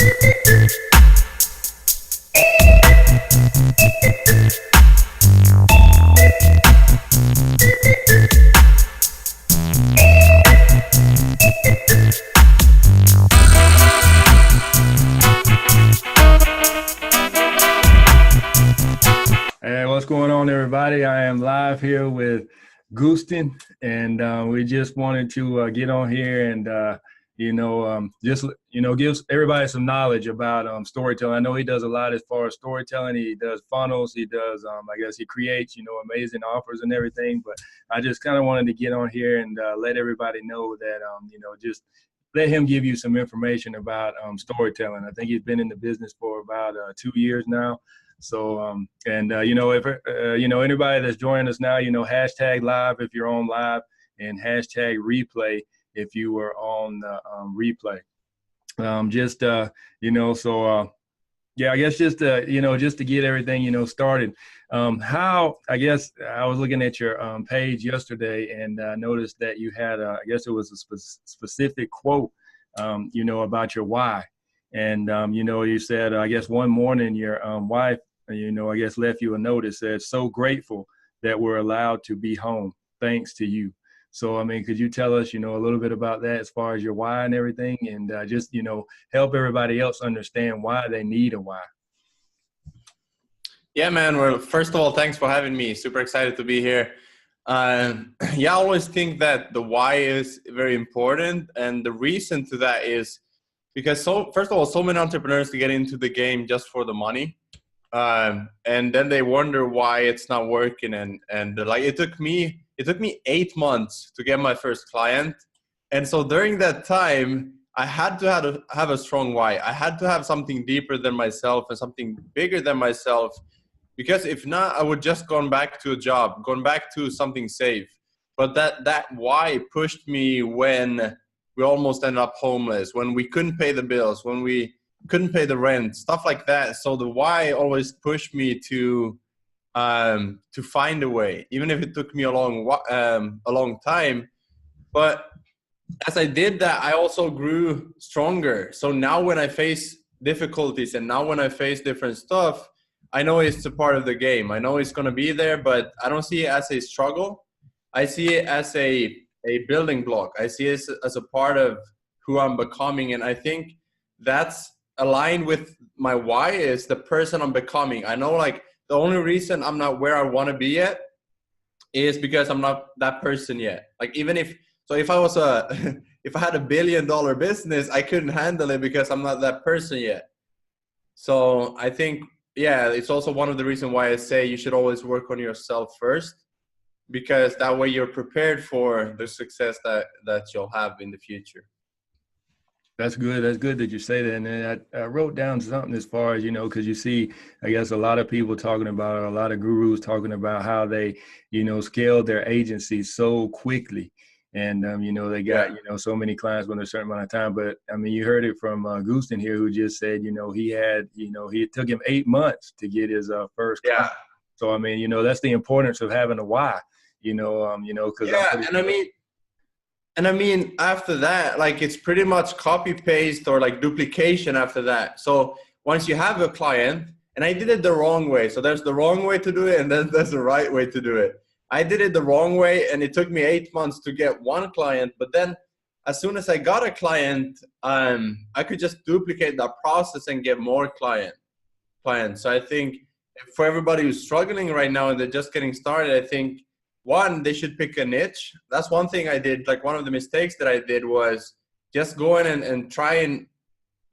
What's going on, everybody? I am live here with Gustin, and we just wanted to get on here and give everybody some knowledge about storytelling. I know he does a lot as far as storytelling. He does funnels. He does, I guess, he creates amazing offers and everything. But I just kind of wanted to get on here and let everybody know that just let him give you some information about storytelling. I think he's been in the business for about 2 years now. So, if anybody that's joining us now, hashtag live if you're on live, and hashtag replay if you were on replay. I guess just to get everything, started. I guess I was looking at your page yesterday and noticed that you had, I guess it was a specific quote, about your why. And, you said, I guess one morning your wife, I guess left you a note that said, "So grateful that we're allowed to be home, thanks to you." So, could you tell us, a little bit about that as far as your why and everything, and just, help everybody else understand why they need a why? Yeah, man. Well, first of all, thanks for having me. Super excited to be here. I always think that the why is very important. And the reason to that is because first of all, so many entrepreneurs get into the game just for the money. And then they wonder why it's not working. And like, it took me 8 months to get my first client. And so during that time, I had to have a strong why. I had to have something deeper than myself and something bigger than myself, because if not, I would just gone back to a job, gone back to something safe. But that why pushed me when we almost ended up homeless, when we couldn't pay the bills, when we couldn't pay the rent, stuff like that. So the why always pushed me to find a way, even if it took me a long time. But as I did that, I also grew stronger. So now when I face difficulties and now when I face different stuff, I know it's a part of the game. I know it's going to be there, but I don't see it as a struggle. I see it as a building block. I see it as a part of who I'm becoming. And I think that's aligned with my why is the person I'm becoming. I know, like, the only reason I'm not where I want to be yet is because I'm not that person yet. Like, if I was if I had $1 billion business, I couldn't handle it because I'm not that person yet. So I think, yeah, it's also one of the reasons why I say you should always work on yourself first, because that way you're prepared for the success that you'll have in the future. That's good. That's good that you say that. And then I wrote down something as far as, because you see, I guess, a lot of people talking about, or a lot of gurus talking about how they, scaled their agency so quickly. And, they got, so many clients within a certain amount of time. But, you heard it from Gustin here, who just said, it took him 8 months to get his first client. So, that's the importance of having a why, because after that, like, it's pretty much copy paste or like duplication after that. So once you have a client, and I did it the wrong way. So there's the wrong way to do it, and then there's the right way to do it. I did it the wrong way, and it took me 8 months to get one client. But then as soon as I got a client, I could just duplicate that process and get more clients. So I think for everybody who's struggling right now and they're just getting started, I think, one, they should pick a niche. That's one thing I did. Like, one of the mistakes that I did was just going and trying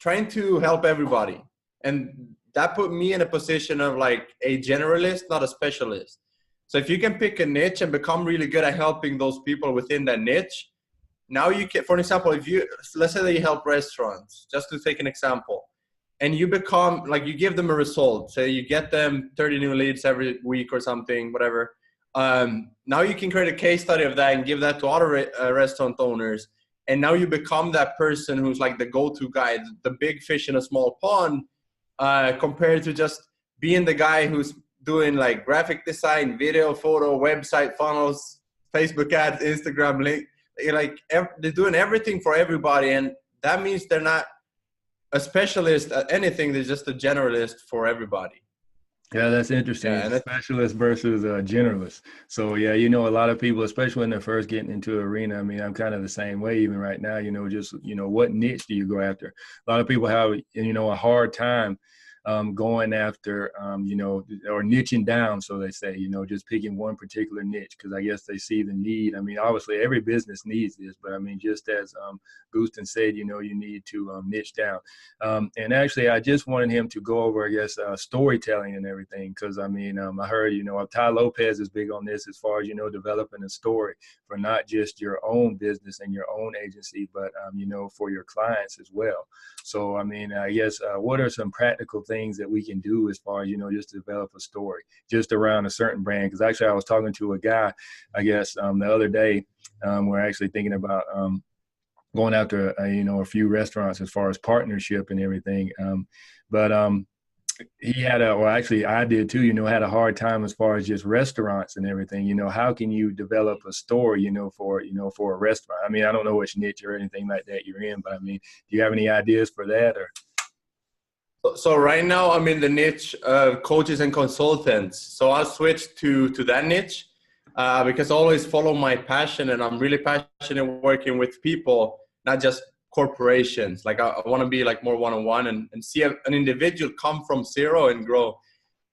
to help everybody. And that put me in a position of like a generalist, not a specialist. So if you can pick a niche and become really good at helping those people within that niche, now you can, for example, let's say that you help restaurants, just to take an example, and you become, like, you give them a result. Say you get them 30 new leads every week or something, whatever. Now you can create a case study of that and give that to other restaurant owners. And now you become that person who's like the go-to guy, the big fish in a small pond, compared to just being the guy who's doing like graphic design, video, photo, website, funnels, Facebook ads, Instagram link. Like, they're doing everything for everybody. And that means they're not a specialist at anything. They're just a generalist for everybody. Yeah, that's interesting. Yeah, and Specialist versus a generalist. So yeah, you know, a lot of people, especially when they're first getting into the arena. I mean, I'm kind of the same way even right now. You know, just what niche do you go after? A lot of people have a hard time going after or niching down, so they say, just picking one particular niche, because I guess they see the need. I mean, obviously every business needs this, but I mean, just as Gustin said, you need to niche down. And actually, I just wanted him to go over, I guess, storytelling and everything, because I mean, I heard, Ty Lopez is big on this as far as, developing a story for not just your own business and your own agency, but, for your clients as well. So, I mean, I guess, what are some practical things that we can do as far as, just to develop a story just around a certain brand? Because actually, I was talking to a guy, I guess, the other day. We're actually thinking about going after, a few restaurants as far as partnership and everything. But he had I did too, had a hard time as far as just restaurants and everything. How can you develop a story, for a restaurant? I mean, I don't know which niche or anything like that you're in, but I mean, do you have any ideas for that? Or so right now I'm in the niche of coaches and consultants. So I'll switch to that niche because I always follow my passion, and I'm really passionate working with people, not just corporations. Like I want to be like more one-on-one and see an individual come from zero and grow.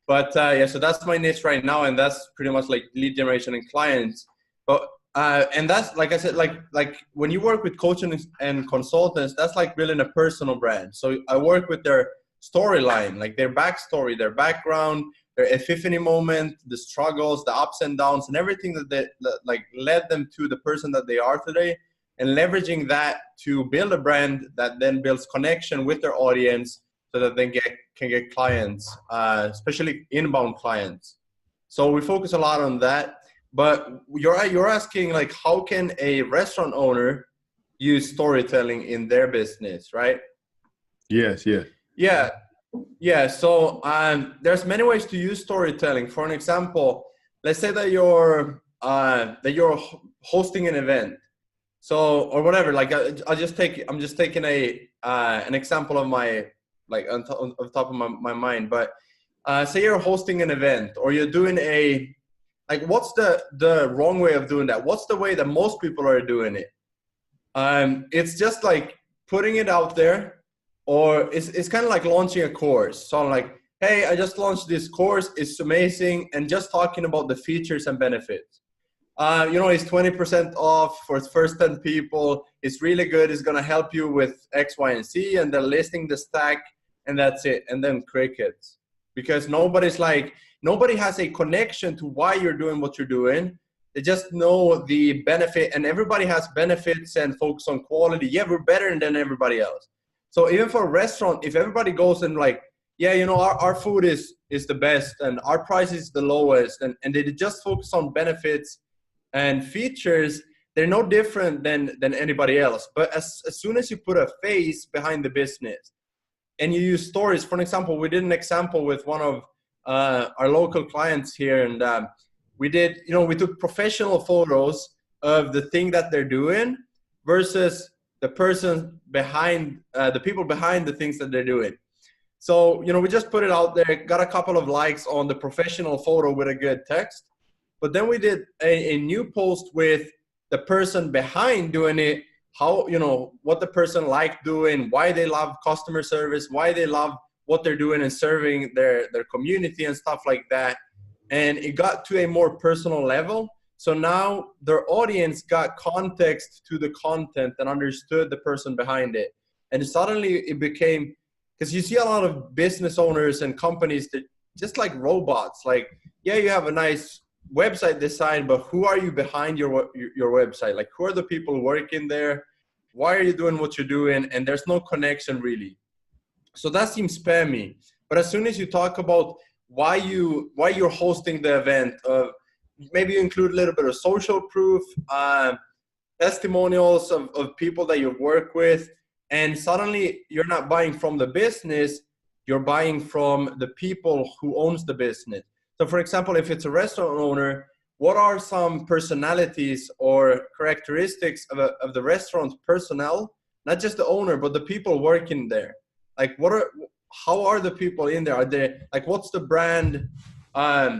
But yeah, so that's my niche right now, and that's pretty much like lead generation and clients. But and that's, like I said, like when you work with coaches and consultants, that's like building a personal brand. So I work with their storyline, like their backstory, their background, their epiphany moment, the struggles, the ups and downs, and everything that like led them to the person that they are today, and leveraging that to build a brand that then builds connection with their audience so that they can get clients, especially inbound clients. So we focus a lot on that. But you're asking, like, how can a restaurant owner use storytelling in their business, right? Yes. Yeah. So there's many ways to use storytelling. For an example, let's say that you're hosting an event. So, or whatever, like I'm just taking an example of my, like on top of my mind, but say you're hosting an event, or you're doing like, what's the wrong way of doing that? What's the way that most people are doing it? It's just like putting it out there, or it's kind of like launching a course. So I'm like, hey, I just launched this course. It's amazing. And just talking about the features and benefits. It's 20% off for its first 10 people. It's really good. It's going to help you with X, Y, and Z. And they're listing the stack, and that's it. And then crickets. Because nobody has a connection to why you're doing what you're doing. They just know the benefit, and everybody has benefits and focus on quality. Yeah, we're better than everybody else. So even for a restaurant, if everybody goes and like, yeah, our food is the best and our price is the lowest, and they just focus on benefits and features, they're no different than anybody else. But as soon as you put a face behind the business and you use stories, for example, we did an example with one of our local clients here, and we took professional photos of the thing that they're doing versus the person behind, the people behind the things that they're doing. So, we just put it out there, got a couple of likes on the professional photo with a good text. But then we did a new post with the person behind doing it, how, what the person liked doing, why they love customer service, why they love what they're doing and serving their community and stuff like that. And it got to a more personal level. So now their audience got context to the content and understood the person behind it. And suddenly it became, because you see a lot of business owners and companies that just like robots, like, yeah, you have a nice website design, but who are you behind your website? Like, who are the people working there? Why are you doing what you're doing? And there's no connection really. So that seems spammy. But as soon as you talk about why you're hosting the event, maybe you include a little bit of social proof, testimonials of people that you work with, and suddenly you're not buying from the business, you're buying from the people who owns the business. So for example, if it's a restaurant owner, what are some personalities or characteristics of the restaurant personnel, not just the owner, but the people working there? Like how are the people in there? Are they like, what's the brand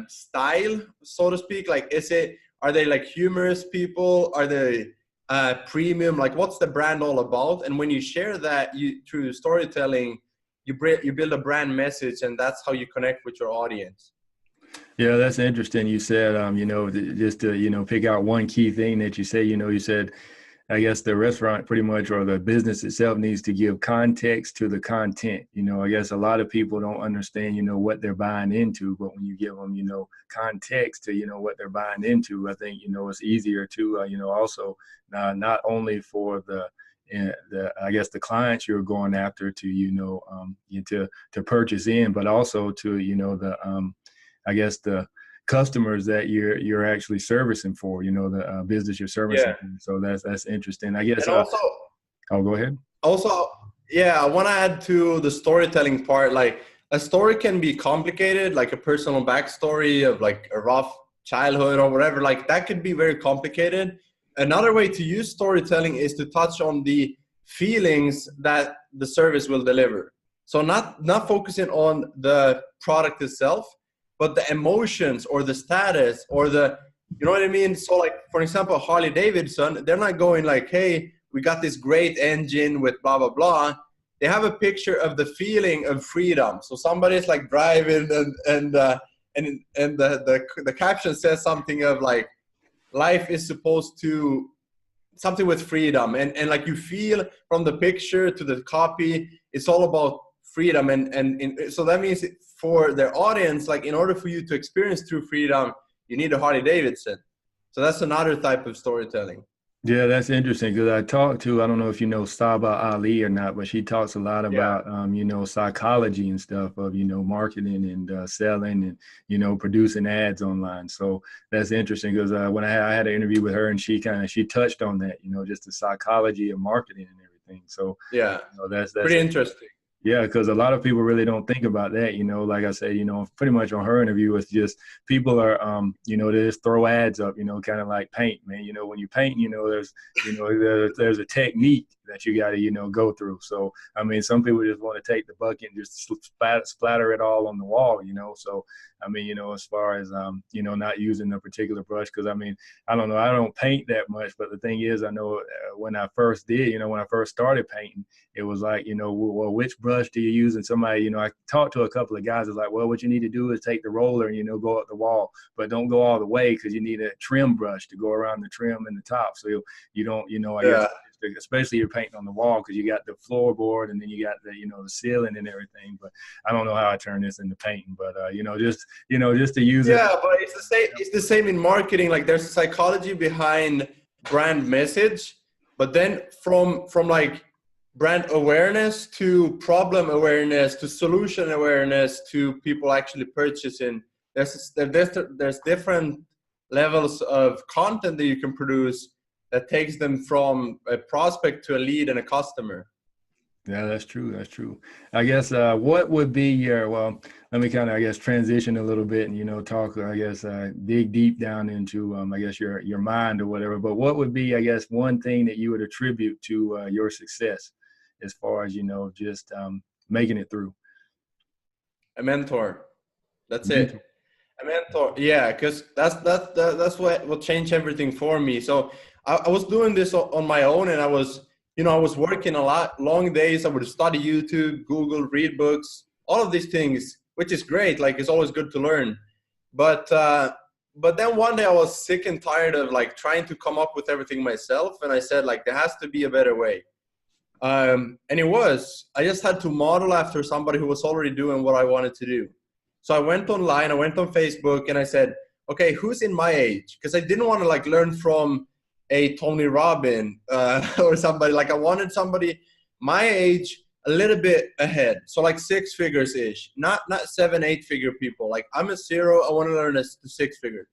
style, so to speak? Like, are they like humorous people? Are they premium? Like, what's the brand all about? And when you share that through storytelling, you build a brand message, and that's how you connect with your audience. Yeah, that's interesting. You said, just to, pick out one key thing that you say, you said, I guess the restaurant pretty much, or the business itself, needs to give context to the content. I guess a lot of people don't understand, what they're buying into, but when you give them, context to, what they're buying into, I think, it's easier to, also not only for I guess the clients you're going after to, to purchase in, but also to, I guess the customers that you're actually servicing for, the business you're servicing. Yeah. So that's interesting. I guess. And also, I'll go ahead. Also, yeah, I want to add to the storytelling part. Like, a story can be complicated, like a personal backstory of like a rough childhood or whatever. Like, that could be very complicated. Another way to use storytelling is to touch on the feelings that the service will deliver. So not focusing on the product itself, but the emotions or the status or you know what I mean? So like, for example, Harley Davidson, they're not going like, hey, we got this great engine with blah, blah, blah. They have a picture of the feeling of freedom. So somebody's like driving and the caption says something of like, life is supposed to something with freedom. And like, you feel from the picture to the copy, it's all about freedom. So that means for their audience, like, in order for you to experience true freedom, you need a Harley Davidson. So that's another type of storytelling. Yeah, that's interesting, because I don't know if you know Saba Ali or not, but she talks a lot about, psychology and stuff of, marketing and selling and, producing ads online. So that's interesting, because when I had an interview with her, and she touched on that, just the psychology of marketing and everything. So yeah, that's pretty interesting. Yeah, because a lot of people really don't think about that. Like I said, pretty much on her interview, it's just people are, they just throw ads up, kind of like paint, man. When you paint, there's a technique that you got to, go through. So, I mean, some people just want to take the bucket and just splatter it all on the wall, So, I mean, as far as, not using a particular brush, because I mean, I don't know, I don't paint that much, but the thing is, I know when I first started painting, it was like, well, which brush do you use? And somebody, I talked to a couple of guys, it's like, well, what you need to do is take the roller and, go up the wall, but don't go all the way, because you need a trim brush to go around the trim and the top. So you don't, I guess, especially you're painting on the wall, because you got the floorboard and then you got the, the ceiling and everything. But I don't know how I turn this into painting, but, just to use it. Yeah, but it's the same. It's the same in marketing. Like, there's a psychology behind brand message, but then from like brand awareness to problem awareness to solution awareness to people actually purchasing, there's different levels of content that you can produce that takes them from a prospect to a lead and a customer. Yeah, that's true. That's true. I guess what would be let me kind of, I guess, transition a little bit and, talk, I guess, dig deep down into, I guess, your mind or whatever. But what would be, I guess, one thing that you would attribute to your success as far as, just making it through? A mentor. That's it. A mentor. Yeah, because that's what will change everything for me. So I was doing this on my own, and I was working a lot, long days. I would study YouTube, Google, read books, all of these things, which is great. Like, it's always good to learn. But then one day I was sick and tired of like trying to come up with everything myself. And I said, like, there has to be a better way. And I just had to model after somebody who was already doing what I wanted to do. So I went online, I went on Facebook, and I said, okay, who's in my age? Because I didn't want to like learn from a Tony Robbins or somebody. Like, I wanted somebody my age, a little bit ahead. So like 6 figures ish, not 7, 8 figure people. Like, I'm a 0. I want to learn to 6 figures.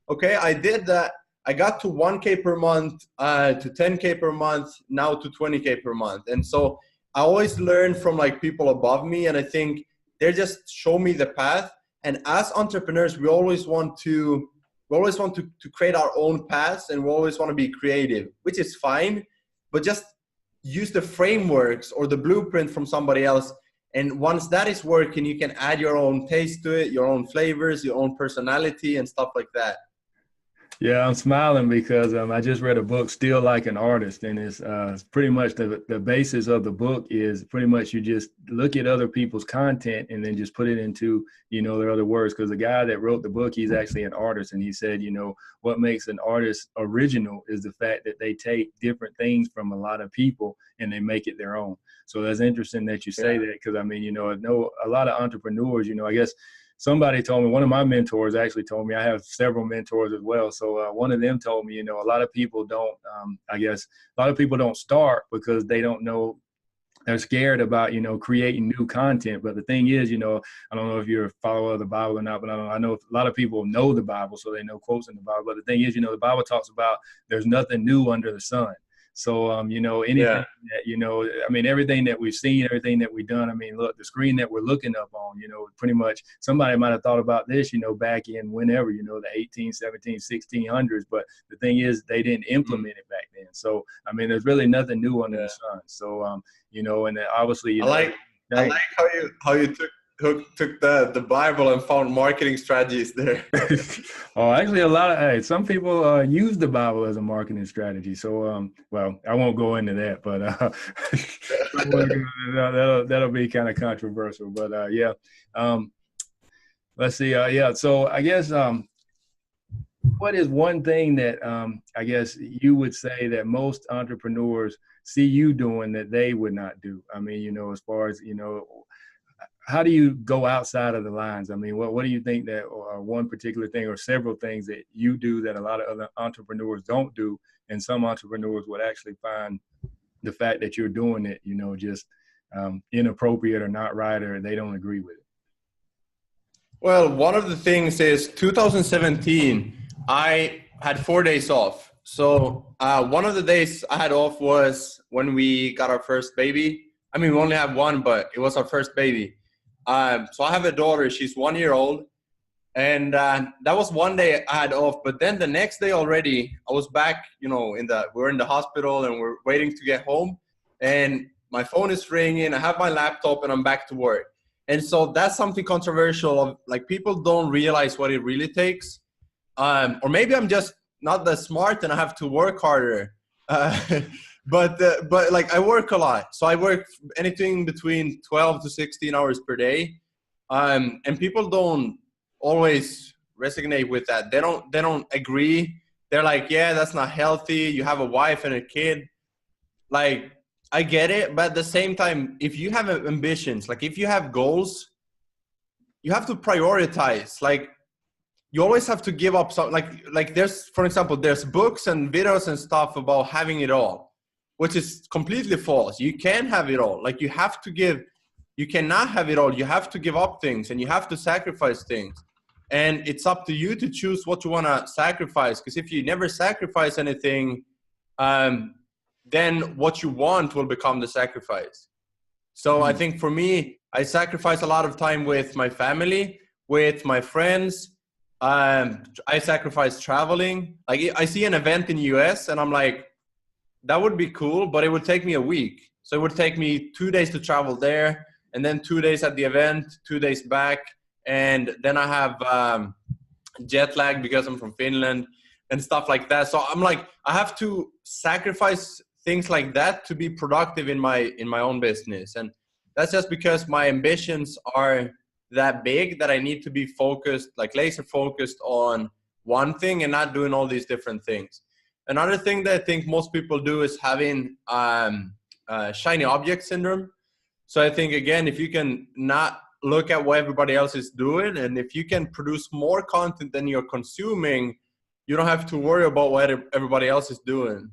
Okay, I did that. I got to 1K per month, to 10K per month, now to 20K per month. And so I always learn from like people above me. And I think they just show me the path. And as entrepreneurs, we always want to create our own paths, and we always want to be creative, which is fine, but just use the frameworks or the blueprint from somebody else And once that is working, you can add your own taste to it, your own flavors, your own personality and stuff like that. Yeah, I'm smiling because I just read a book, Still Like an Artist, and it's pretty much the basis of the book is pretty much you just look at other people's content and then just put it into, their other words. Because the guy that wrote the book, he's actually an artist, and he said, what makes an artist original is the fact that they take different things from a lot of people and they make it their own. So that's interesting that you say that, because I know a lot of entrepreneurs, I guess. Somebody told me, one of my mentors actually told me, I have several mentors as well. So one of them told me, a lot of people don't, a lot of people don't start because they don't know, they're scared about, creating new content. But the thing is, I don't know if you're a follower of the Bible or not, but I know a lot of people know the Bible, so they know quotes in the Bible. But the thing is, the Bible talks about there's nothing new under the sun. So, anything that, everything that we've seen, everything that we've done, look, the screen that we're looking up on, pretty much somebody might have thought about this, back in whenever, the 18, 17, 1600s. But the thing is, they didn't implement it back then. So, there's really nothing new under the sun. So, and then obviously, I like how you took the Bible and found marketing strategies there. Oh, actually, some people use the Bible as a marketing strategy. So, well, I won't go into that, but that'll be kind of controversial. But yeah, let's see. Yeah, so I guess what is one thing that I guess you would say that most entrepreneurs see you doing that they would not do? As far as how do you go outside of the lines? What do you think that one particular thing or several things that you do that a lot of other entrepreneurs don't do, and some entrepreneurs would actually find the fact that you're doing it, just inappropriate or not right, or they don't agree with it? Well, one of the things is 2017, I had 4 days off. So one of the days I had off was when we got our first baby. We only have one, but it was our first baby. So I have a daughter, she's 1 year old, and that was one day I had off. But then the next day already, I was back, we're in the hospital and we're waiting to get home, and my phone is ringing, I have my laptop, and I'm back to work. And so that's something controversial of, like, people don't realize what it really takes. Or maybe I'm just not that smart and I have to work harder. But like, I work a lot. So I work anything between 12 to 16 hours per day. And people don't always resonate with that. They don't agree. They're like, yeah, that's not healthy. You have a wife and a kid. Like, I get it. But at the same time, if you have ambitions, like if you have goals, you have to prioritize. Like, you always have to give up some, like there's, for example, there's books and videos and stuff about having it all, which is completely false. You can have it all. Like, you cannot have it all. You have to give up things and you have to sacrifice things. And it's up to you to choose what you want to sacrifice. Because if you never sacrifice anything, then what you want will become the sacrifice. So I think for me, I sacrifice a lot of time with my family, with my friends. I sacrifice traveling. Like, I see an event in the US and I'm like, that would be cool, but it would take me a week. So it would take me 2 days to travel there, and then 2 days at the event, 2 days back. And then I have jet lag because I'm from Finland and stuff like that. So I'm like, I have to sacrifice things like that to be productive in my own business. And that's just because my ambitions are that big that I need to be focused, like laser focused on one thing and not doing all these different things. Another thing that I think most people do is having shiny object syndrome. So I think, again, if you can not look at what everybody else is doing, and if you can produce more content than you're consuming, you don't have to worry about what everybody else is doing.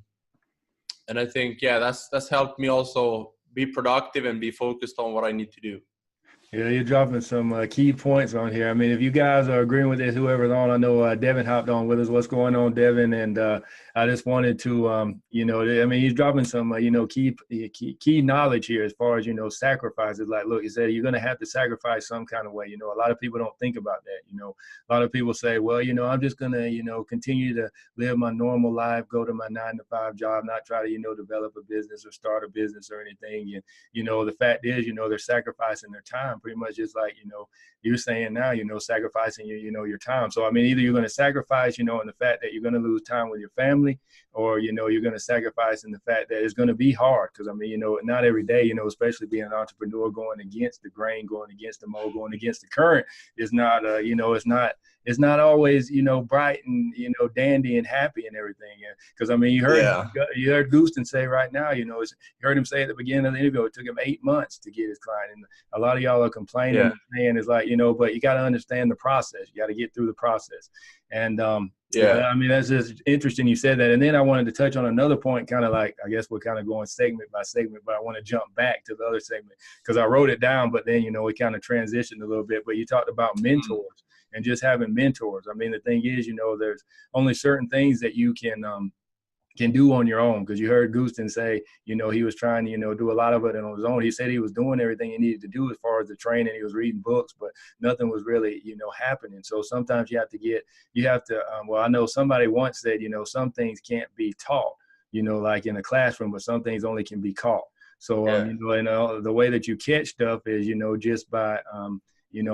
And I think, yeah, that's helped me also be productive and be focused on what I need to do. Yeah, you're dropping some key points on here. I mean, if you guys are agreeing with this, whoever's on, I know Devin hopped on with us. What's going on, Devin? And I just wanted to, I mean, he's dropping some, key knowledge here as far as, sacrifices. Like, look, he said, you're going to have to sacrifice some kind of way. A lot of people don't think about that. A lot of people say, well, I'm just going to, continue to live my normal life, go to my 9-to-5 job, not try to, develop a business or start a business or anything. And, the fact is, they're sacrificing their time pretty much just like, you're saying now, sacrificing your time. So, I mean, either you're going to sacrifice, in the fact that you're going to lose time with your family, or, you're going to sacrifice in the fact that it's going to be hard. Cause I mean, not every day, especially being an entrepreneur, going against the grain, going against the mold, going against the current is not, it's not always, bright and, dandy and happy and everything. Because I mean, you heard Gustin say right now, you heard him say at the beginning of the interview, it took him 8 months to get his client. And a lot of y'all are complaining and saying it's like, but you got to understand the process. You got to get through the process. And I mean, that's just interesting you said that. And then I wanted to touch on another point, kind of like, I guess we're kind of going segment by segment, but I want to jump back to the other segment because I wrote it down, but then, we kind of transitioned a little bit. But you talked about mentors and just having mentors. I mean, the thing is, there's only certain things that you can do on your own, because you heard Gustin say, he was trying to, do a lot of it on his own. He said he was doing everything he needed to do as far as the training. He was reading books, but nothing was really, happening. So sometimes you have to, well, I know somebody once said, some things can't be taught, like in a classroom, but some things only can be caught. So, the way that you catch stuff is, just by,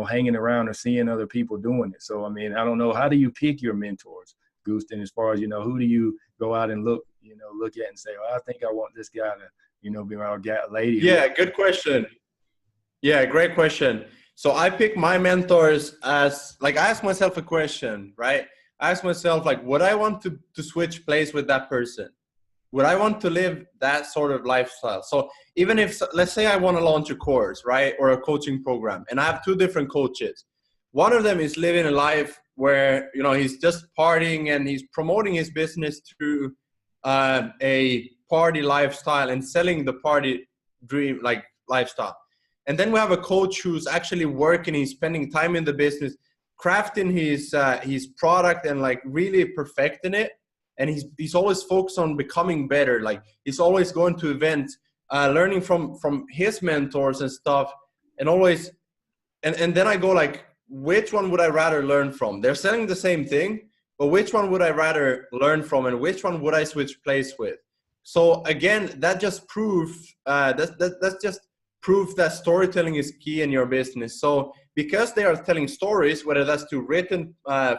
hanging around or seeing other people doing it. So, I mean, I don't know, how do you pick your mentors, Gustin, as far as, who do you go out and look at and say, well, I think I want this guy to, be my lady. Yeah, good question. Yeah, great question. So I pick my mentors as, like, I ask myself a question, right? I ask myself, like, would I want to switch place with that person? Would I want to live that sort of lifestyle? So even if, let's say I want to launch a course, right? Or a coaching program, and I have 2 different coaches. One of them is living a life where, he's just partying and he's promoting his business through a party lifestyle and selling the party dream, like, lifestyle. And then we have a coach who's actually working, he's spending time in the business, crafting his product and, like, really perfecting it. And he's always focused on becoming better. Like, he's always going to events, learning from his mentors and stuff. And always, and then I go, like, which one would I rather learn from? They're selling the same thing, but which one would I rather learn from, and which one would I switch place with? So again, that just proves that's just proof that storytelling is key in your business. So because they are telling stories, whether that's through written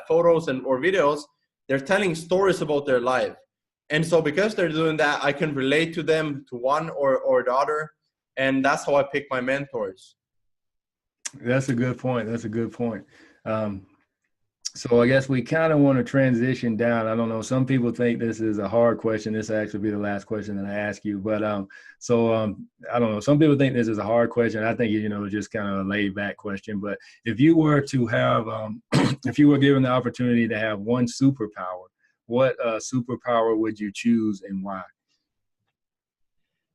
photos or videos, they're telling stories about their life. And so because they're doing that, I can relate to them, to one or the other. And that's how I pick my mentors. That's a good point. So I guess we kind of want to transition down. I don't know. Some people think this is a hard question. This will actually be the last question that I ask you. But I don't know. Some people think this is a hard question. I think, just kind of a laid back question. But if you were to have, if you were given the opportunity to have one superpower, what superpower would you choose and why?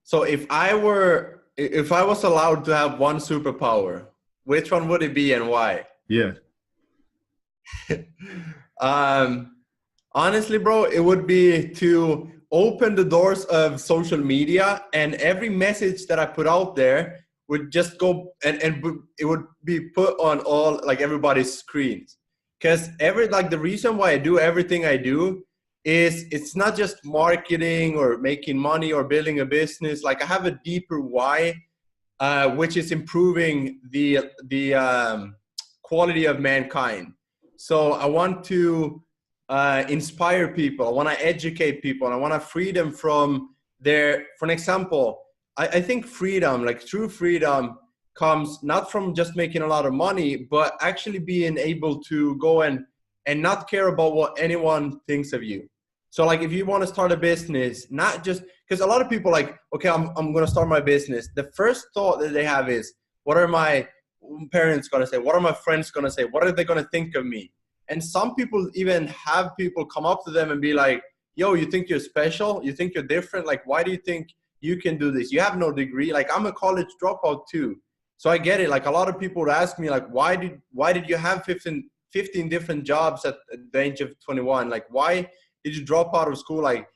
So if I was allowed to have one superpower, which one would it be and why? Yeah. Honestly, bro, it would be to open the doors of social media, and every message that I put out there would just go and it would be put on all, like, everybody's screens. Because the reason why I do everything I do is it's not just marketing or making money or building a business. Like, I have a deeper why, which is improving the quality of mankind. So I want to inspire people. I want to educate people. And I want to free them from for an example, I think freedom, like true freedom, comes not from just making a lot of money, but actually being able to go and not care about what anyone thinks of you. So, like, if you want to start a business, not just because a lot of people, like, okay, I'm going to start my business. The first thought that they have is, what are my parents going to say? What are my friends going to say? What are they going to think of me? And some people even have people come up to them and be like, yo, you think you're special? You think you're different? Like, why do you think you can do this? You have no degree. Like, I'm a college dropout too. So I get it. Like a lot of people would ask me, like, why did you have 15 different jobs at the age of 21? Like, why did you drop out of school? Like,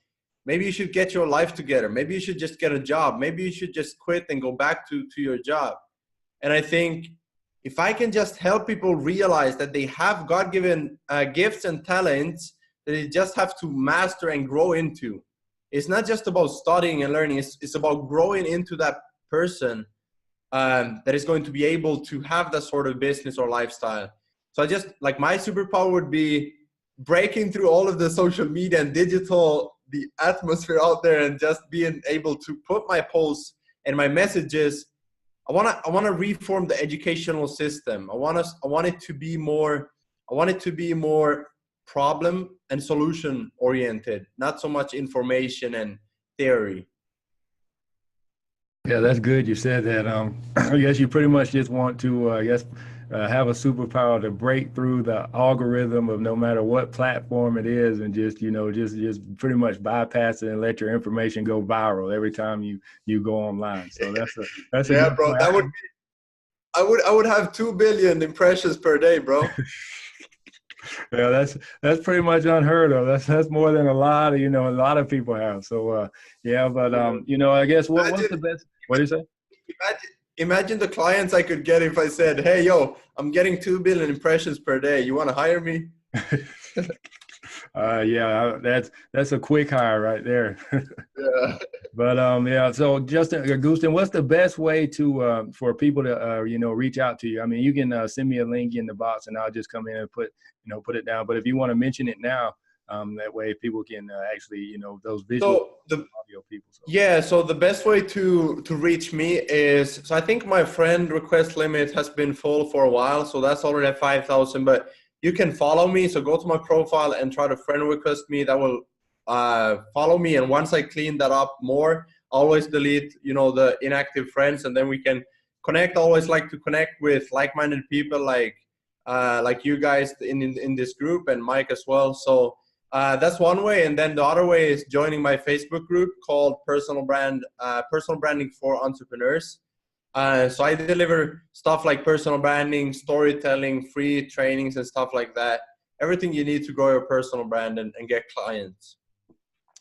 maybe you should get your life together. Maybe you should just get a job. Maybe you should just quit and go back to your job. And I think if I can just help people realize that they have God-given gifts and talents that they just have to master and grow into. It's not just about studying and learning. It's about growing into that person that is going to be able to have that sort of business or lifestyle. So I just, like, my superpower would be breaking through all of the social media and digital, the atmosphere out there, and just being able to put my posts and my messages. I want to reform the educational system. I want it to be more problem and solution oriented, not so much information and theory. Yeah, that's good. You said that. I guess you pretty much just want to, have a superpower to break through the algorithm of no matter what platform it is, and just, just pretty much bypass it and let your information go viral every time you go online. So that's a Yeah, good bro. point. That would be. I would have 2 billion impressions per day, bro. Yeah, that's pretty much unheard of. That's more than a lot of people have. So yeah, but I guess what's the best? What do you say? Imagine the clients I could get if I said, "Hey, yo, I'm getting 2 billion impressions per day. You want to hire me?" Yeah, that's a quick hire right there. Yeah. But yeah. So Justin, Gustin, what's the best way to for people to reach out to you? I mean, you can send me a link in the box, and I'll just come in and put it down. But if you want to mention it now, that way people can actually those visual audio people. So. Yeah. So the best way to reach me is, so I think my friend request limit has been full for a while, so that's already at 5,000. But you can follow me. So go to my profile and try to friend request me. That will follow me, and once I clean that up more, always delete the inactive friends, and then we can connect. I always like to connect with like-minded people like you guys in this group, and Mike as well. So that's one way, and then the other way is joining my Facebook group called Personal Branding for Entrepreneurs. So I deliver stuff like personal branding, storytelling, free trainings, and stuff like that. Everything you need to grow your personal brand and get clients.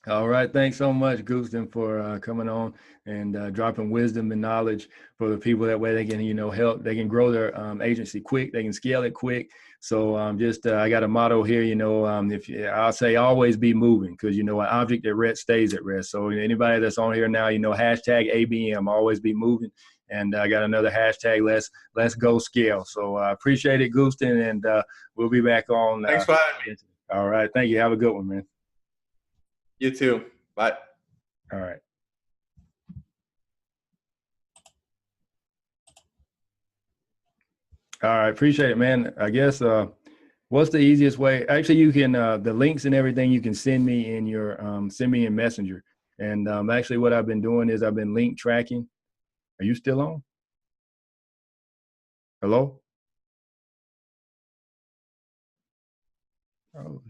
All right. Thanks so much, Gustin, for coming on and dropping wisdom and knowledge for the people. That way they can, help. They can grow their agency quick. They can scale it quick. So I got a motto here, I'll say always be moving, because, an object at rest stays at rest. So anybody that's on here now, hashtag ABM, always be moving. And I got another hashtag, let's go scale. So I appreciate it, Gustin, and we'll be back on. Thanks for having me. All right. Thank you. Have a good one, man. You too. Bye. All right. All right. Appreciate it, man. I guess what's the easiest way? Actually, you can the links and everything you can send me in your send me in Messenger. And actually what I've been doing is I've been link tracking. Are you still on? Hello? Oh.